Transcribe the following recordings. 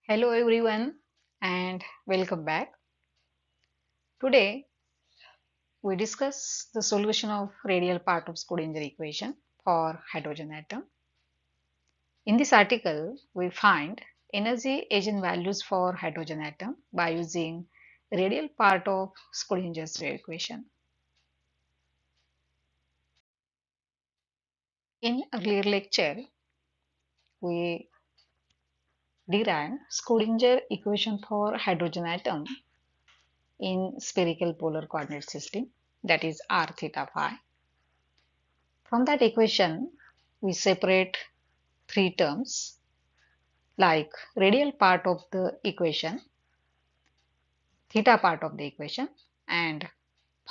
Hello everyone and welcome back. Today we discuss the solution of radial part of Schrodinger equation for hydrogen atom. In this article we find energy eigenvalues for hydrogen atom by using radial part of Schrodinger's wave equation. In earlier lecture we derived Schrodinger equation for hydrogen atom in spherical polar coordinate system, that is r theta phi. From that equation, we separate three terms like radial part of the equation, theta part of the equation, and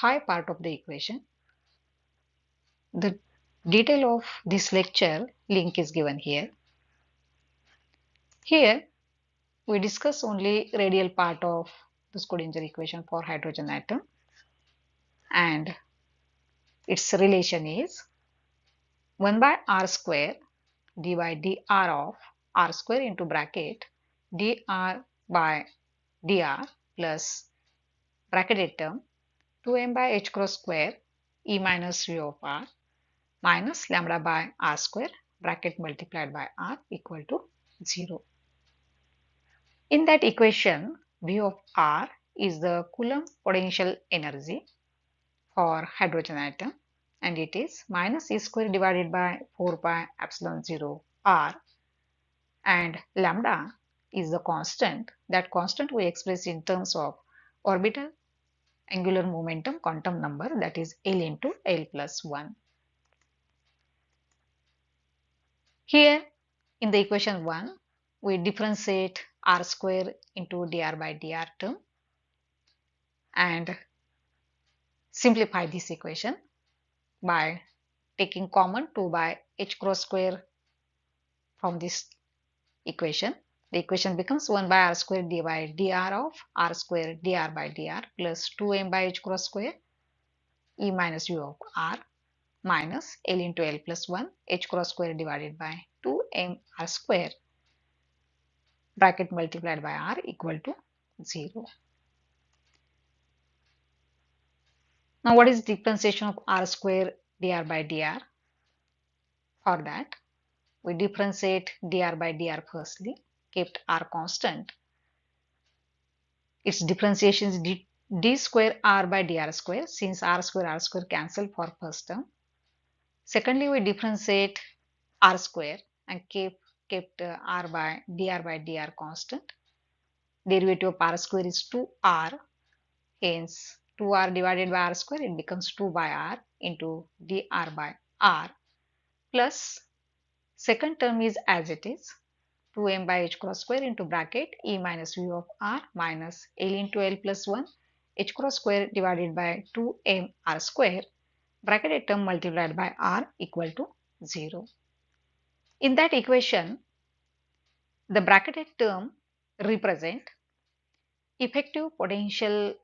phi part of the equation. The detail of this lecture link is given here. Here, we discuss only radial part of the Schrodinger equation for hydrogen atom, and its relation is 1 by r square d by dr of r square into bracket dr by dr plus bracketed term 2m by h cross square e minus v of r minus lambda by r square bracket multiplied by r equal to 0. In that equation, v of r is the Coulomb potential energy for hydrogen atom, and it is minus e square divided by 4 pi epsilon 0 r, and lambda is the constant. That constant we express in terms of orbital angular momentum quantum number, that is L into L plus 1. Here in the equation 1, we differentiate r square into dr by dr term and simplify this equation by taking common 2 by h cross square from this equation. The equation becomes 1 by r square d by dr of r square dr by dr plus 2m by h cross square e minus u of r minus L into L plus 1 h cross square divided by 2m r square bracket multiplied by r equal to 0. Now what is differentiation of r square dr by dr? For that we differentiate dr by dr firstly, kept r constant. Its differentiation is d square r by dr square, since r square cancel for first term. Secondly, we differentiate r square and kept r by dr constant. Derivative of r square is 2r, hence 2r divided by r square, it becomes 2 by r into dr by r plus second term is as it is 2m by h cross square into bracket e minus v of r minus L into L plus 1 h cross square divided by 2m r square bracketed term multiplied by r equal to 0. In that equation, the bracketed term represent effective potential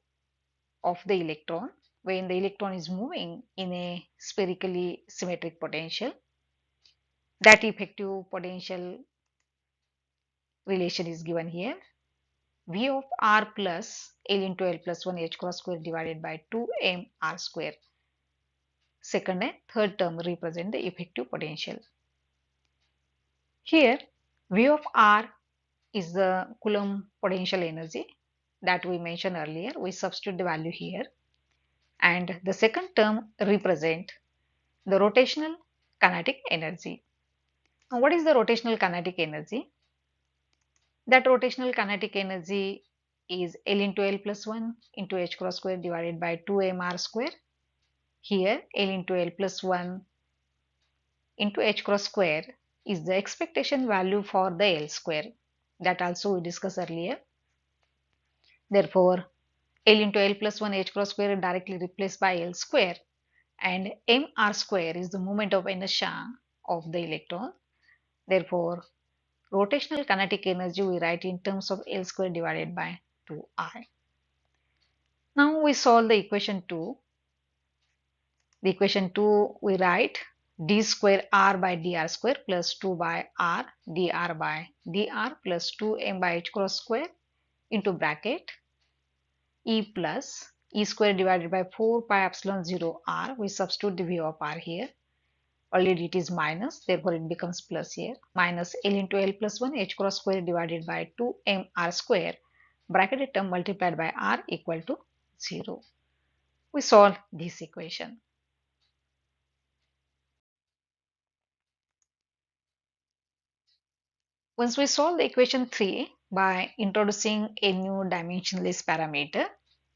of the electron when the electron is moving in a spherically symmetric potential. That effective potential relation is given here. V of r plus L into L plus 1 h cross square divided by 2m r square. Second and third term represent the effective potential. Here V of r is the Coulomb potential energy that we mentioned earlier. We substitute the value here, and the second term represent the rotational kinetic energy. Now what is the rotational kinetic energy? That rotational kinetic energy is L into L plus 1 into h cross square divided by 2m r square. Here L into L plus 1 into h cross square is the expectation value for the L square, that also we discussed earlier. Therefore, L into L plus 1 h cross square is directly replaced by L square, and mr square is the moment of inertia of the electron. Therefore, rotational kinetic energy we write in terms of L square divided by 2I. Now we solve the equation 2. The equation 2 we write d square r by dr square plus 2 by r dr by dr plus 2m by h cross square into bracket e plus e square divided by 4 pi epsilon 0 r. We substitute the value of r here. Already it is minus, therefore it becomes plus here. Minus L into L plus 1 h cross square divided by 2m r square bracketed term multiplied by r equal to 0. We solve this equation. Once we solve the equation 3 by introducing a new dimensionless parameter,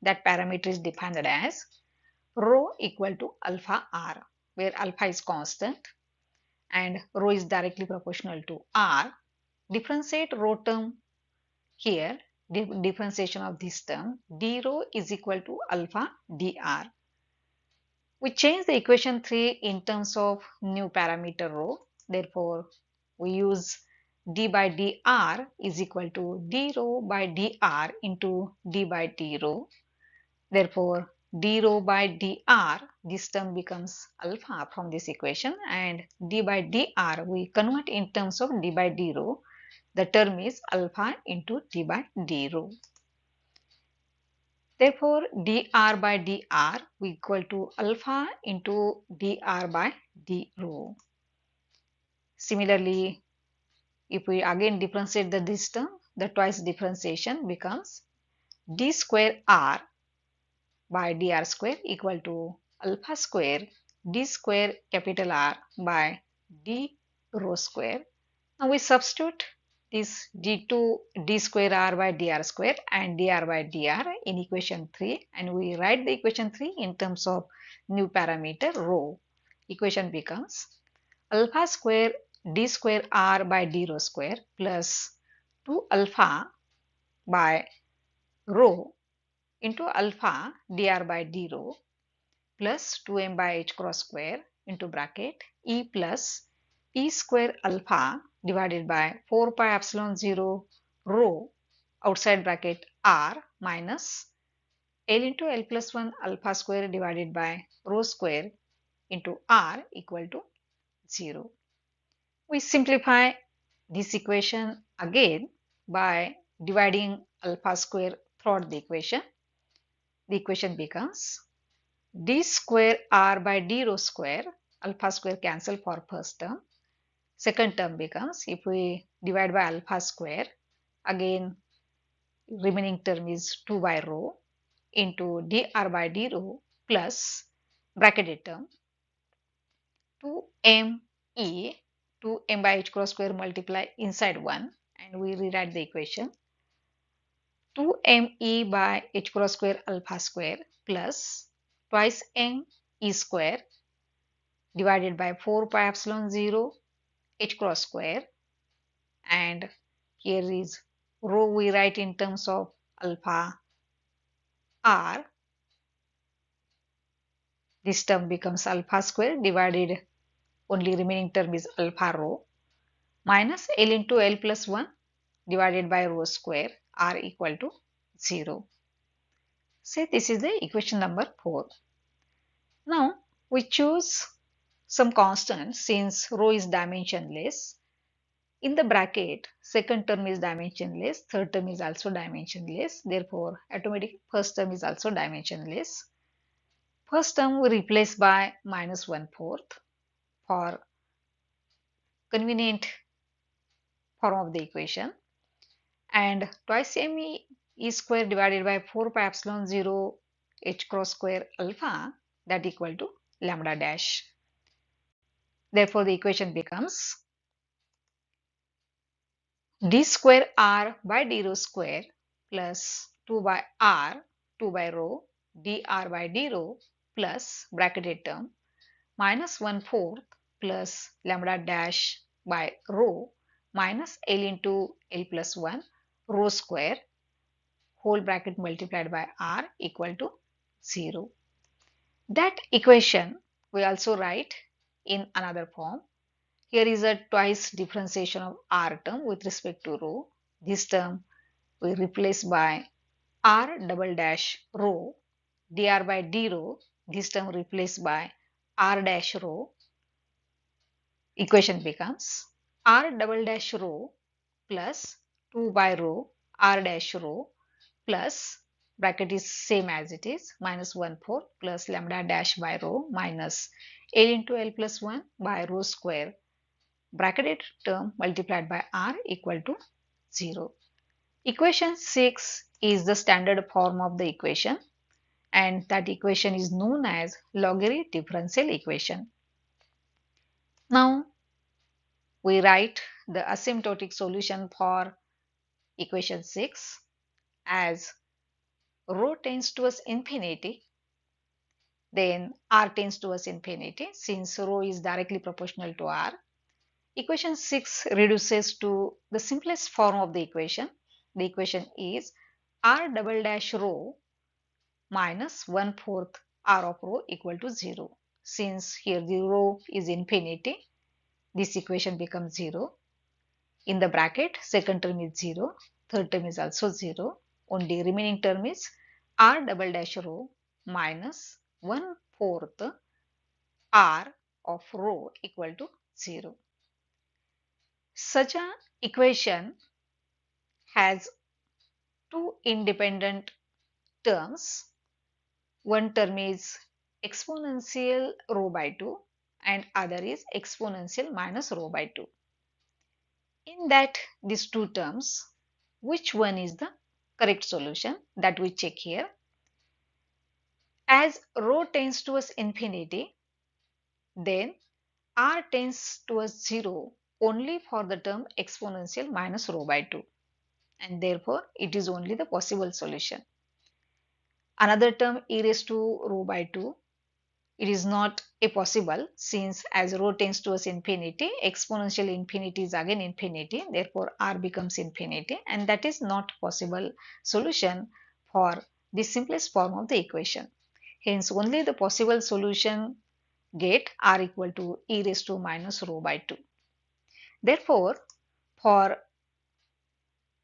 that parameter is defined as rho equal to alpha r, where alpha is constant and rho is directly proportional to r. Differentiate rho term here, differentiation of this term, d rho is equal to alpha dr. We change the equation 3 in terms of new parameter rho. Therefore, we use d by dr is equal to d rho by dr into d by d rho. Therefore, d rho by dr, this term becomes alpha from this equation, and d by dr we convert in terms of d by d rho. The term is alpha into d by d rho. Therefore, dr by dr we equal to alpha into dr by d rho. Similarly, if we again differentiate this term, the twice differentiation becomes d square r by dr square equal to alpha square d square capital R by d rho square. Now we substitute this d square r by dr square and dr by dr in equation 3, and we write the equation 3 in terms of new parameter rho. Equation becomes alpha square d square r by d rho square plus 2 alpha by rho into alpha dr by d rho plus 2m by h cross square into bracket e plus e square alpha divided by 4 pi epsilon 0 rho outside bracket r minus L into L plus 1 alpha square divided by rho square into r equal to 0. We simplify this equation again by dividing alpha square throughout the equation. The equation becomes d square r by d rho square, alpha square cancel for first term. Second term becomes, if we divide by alpha square, again remaining term is 2 by rho into dr by d rho plus bracketed term 2m e, 2m by h cross square multiply inside 1, and we rewrite the equation 2m e by h cross square alpha square plus twice m e square divided by 4 pi epsilon 0 h cross square, and here is rho we write in terms of alpha r. This term becomes alpha square divided, only remaining term is alpha rho minus L into L plus 1 divided by rho square r equal to 0. Say this is the equation number 4. Now we choose some constant since rho is dimensionless. In the bracket, second term is dimensionless, third term is also dimensionless. Therefore, automatically first term is also dimensionless. First term we replace by minus 1/4 for convenient form of the equation, and twice m e square divided by 4 pi epsilon 0 h cross square alpha, that equal to lambda dash. Therefore, the equation becomes d square r by d rho square plus 2 by r, 2 by rho, dr by d rho plus bracketed term minus 1/4 plus lambda dash by rho minus L into L plus 1 rho square whole bracket multiplied by r equal to 0. That equation we also write in another form. Here is a twice differentiation of r term with respect to rho. This term we replace by r double dash rho dr by d rho. This term replaced by r dash rho equation becomes r double dash row plus 2 by row r dash row plus bracket is same as it is minus 1 4 plus lambda dash by row minus L into L plus 1 by row square bracketed term multiplied by r equal to 0. Equation 6 is the standard form of the equation, and that equation is known as logarithm differential equation. Now we write the asymptotic solution for equation 6 as rho tends towards infinity, then r tends towards infinity since rho is directly proportional to r. Equation 6 reduces to the simplest form of the equation. The equation is r double dash rho minus 1/4 r of rho equal to 0. Since here the rho is infinity, this equation becomes 0. In the bracket, second term is 0, third term is also 0. Only remaining term is r double dash rho minus 1/4 r of rho equal to 0. Such an equation has two independent terms. One term is exponential rho by 2 and other is exponential minus rho by 2. In that these two terms, which one is the correct solution, that we check here. As rho tends towards infinity, then r tends towards 0 only for the term exponential minus rho by 2, and therefore it is only the possible solution. Another term e raised to rho by 2, it is not a possible since as rho tends towards infinity, exponential infinity is again infinity, therefore r becomes infinity, and that is not possible solution for the simplest form of the equation. Hence only the possible solution get r equal to e raised to minus rho by 2. Therefore, for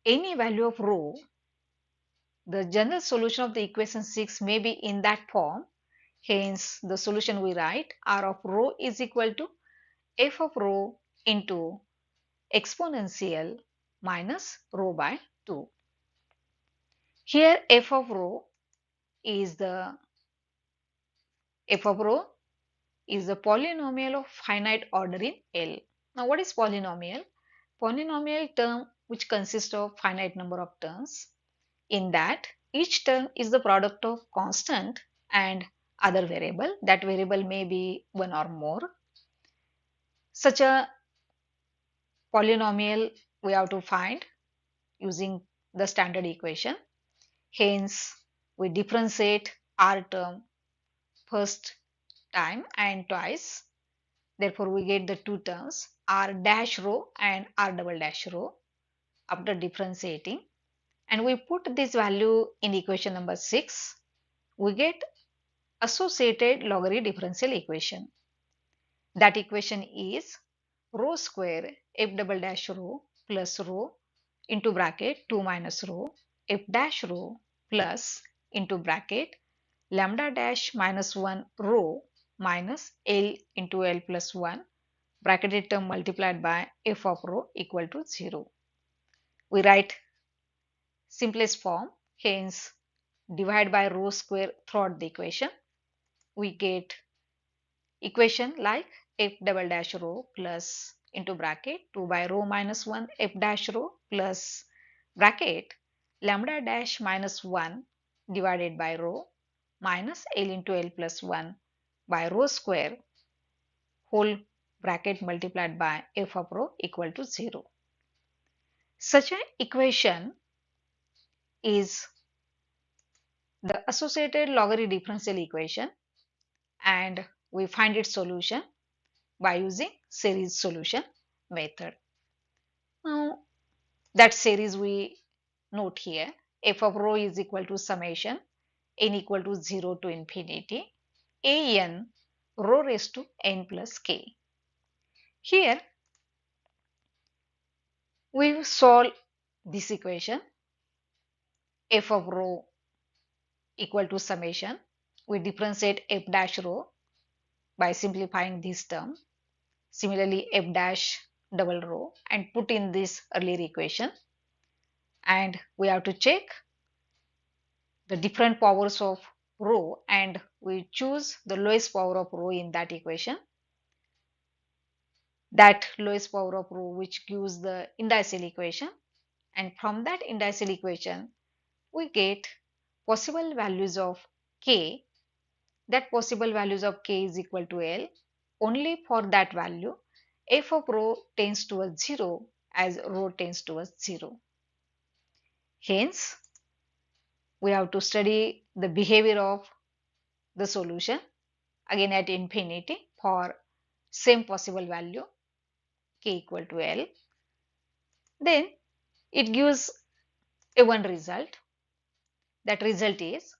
any value of rho, the general solution of the equation 6 may be in that form. Hence, the solution we write r of rho is equal to f of rho into exponential minus rho by 2. Here f of rho is the polynomial of finite order in L. Now what is polynomial? Polynomial term which consists of finite number of terms. In that each term is the product of constant and other variable. That variable may be one or more. Such a polynomial we have to find using the standard equation. Hence, we differentiate r term first time and twice. Therefore, we get the two terms r dash rho and r double dash rho after differentiating. And we put this value in equation number 6. We get associated logarithm differential equation. That equation is rho square f double dash rho plus rho into bracket 2 minus rho f dash rho plus into bracket lambda dash minus 1 rho minus L into L plus 1 bracketed term multiplied by f of rho equal to 0. We write simplest form, hence divide by rho square throughout the equation. We get equation like f double dash rho plus into bracket 2 by rho minus 1 f dash rho plus bracket lambda dash minus 1 divided by rho minus L into L plus 1 by rho square whole bracket multiplied by f of rho equal to 0. Such an equation is the associated logarithm differential equation, and we find its solution by using series solution method. Now that series we note here, f of rho is equal to summation n equal to 0 to infinity a n rho raised to n plus k. Here we solve this equation f of rho equal to summation. We differentiate f dash rho by simplifying this term. similarly F dash double rho, and put in this earlier equation, and we have to check the different powers of rho, and we choose the lowest power of rho in that equation, that lowest power of rho which gives the indicial equation, and from that indicial equation we get possible values of k, that possible values of k is equal to L. Only for that value f of rho tends towards 0 as rho tends towards 0. Hence, we have to study the behavior of the solution again at infinity for same possible value k equal to L. Then it gives a one result. That result is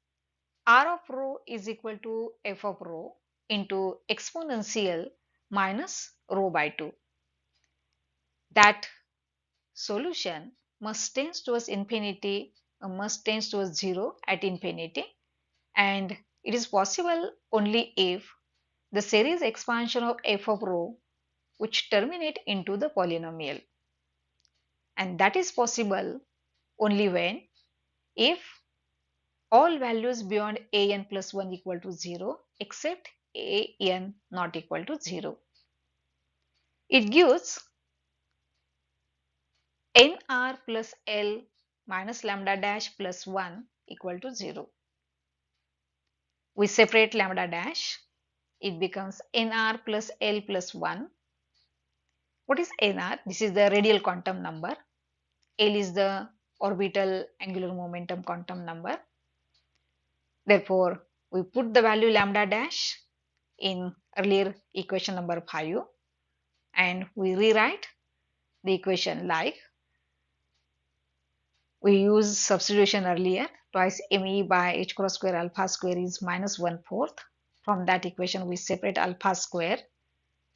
R of rho is equal to f of rho into exponential minus rho by 2. That solution must tends towards infinity, must tends towards 0 at infinity, and it is possible only if the series expansion of f of rho which terminate into the polynomial, and that is possible only when if all values beyond a n plus 1 equal to 0 except a n not equal to 0. It gives nr plus l minus lambda dash plus 1 equal to 0. We separate lambda dash, it becomes nr plus l plus 1. What is nr? This is the radial quantum number. L is the orbital angular momentum quantum number. Therefore, we put the value lambda dash in earlier equation number 5, and we rewrite the equation like we use substitution earlier, twice me by h cross square alpha square is minus 1/4. From that equation we separate alpha square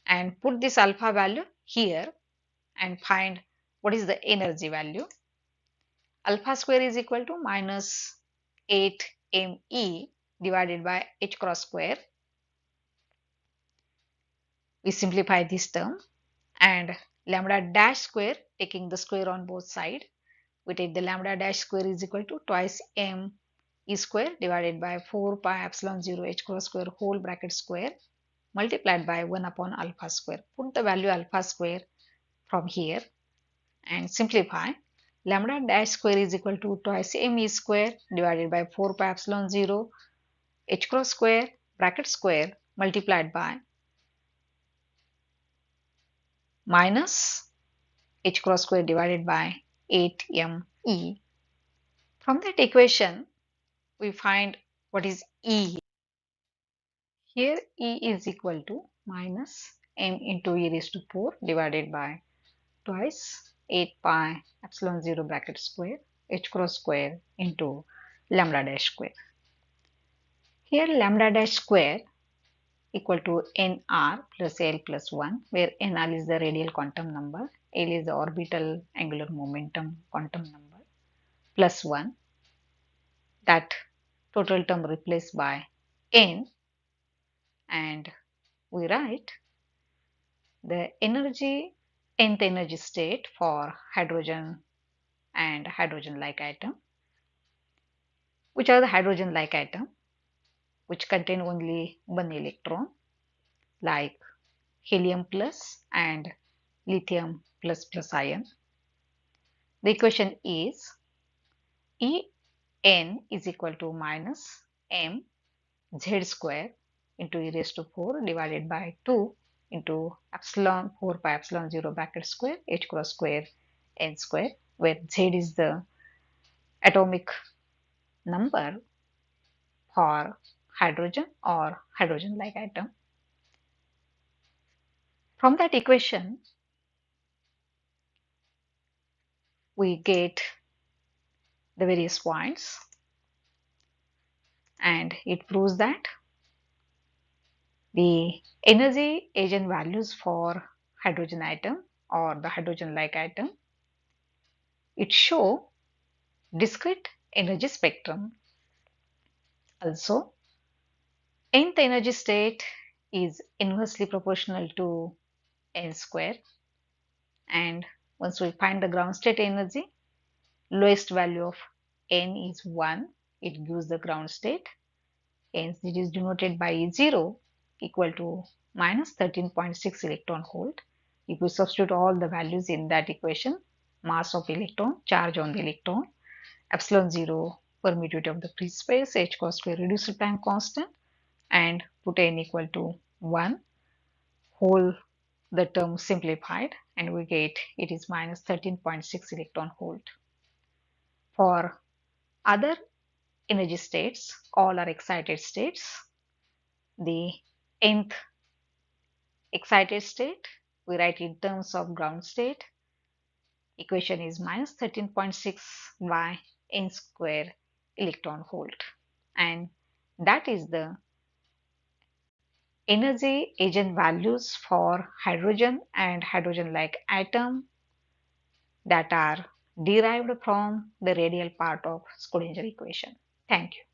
and put this alpha value here and find what is the energy value. Alpha square is equal to minus 8me divided by h cross square. We simplify this term, and lambda dash square, taking the square on both sides, we take the lambda dash square is equal to twice m e square divided by 4 pi epsilon 0 h cross square whole bracket square multiplied by 1 upon alpha square. Put the value alpha square from here and simplify. Lambda dash square is equal to twice m e square divided by 4 pi epsilon 0 h cross square bracket square multiplied by minus h cross square divided by 8me. From that equation, we find what is E. Here E is equal to minus m into e raised to 4 divided by twice 8 pi epsilon 0 bracket square h cross square into lambda dash square. Here lambda dash square equal to nr plus l plus 1, where nr is the radial quantum number, l is the orbital angular momentum quantum number, plus 1. That total term replaced by n, and we write the energy, nth energy state for hydrogen and hydrogen-like atom. Which are the hydrogen-like atom? Which contain only one electron, like helium plus and lithium plus plus ion. The equation is En is equal to minus m z square into e raised to 4 divided by 2 into epsilon 4 pi epsilon 0 bracket square h cross square n square, where z is the atomic number for hydrogen or hydrogen-like atom. From that equation, we get the various points, and it proves that the energy eigenvalues for hydrogen atom or the hydrogen-like atom, it show discrete energy spectrum. Also, nth energy state is inversely proportional to n square. And once we find the ground state energy, lowest value of n is 1. It gives the ground state. Hence, it is denoted by 0 equal to minus 13.6 electron volt. If we substitute all the values in that equation, mass of electron, charge on the electron, epsilon 0, permittivity of the free space, h cross square reducible Planck constant, and put n equal to 1, whole the term simplified, and we get it is minus 13.6 electron volt. For other energy states, all are excited states. The nth excited state, we write in terms of ground state. Equation is minus 13.6 by n square electron volt. And that is the energy eigenvalues for hydrogen and hydrogen-like atom that are derived from the radial part of Schrodinger equation. Thank you.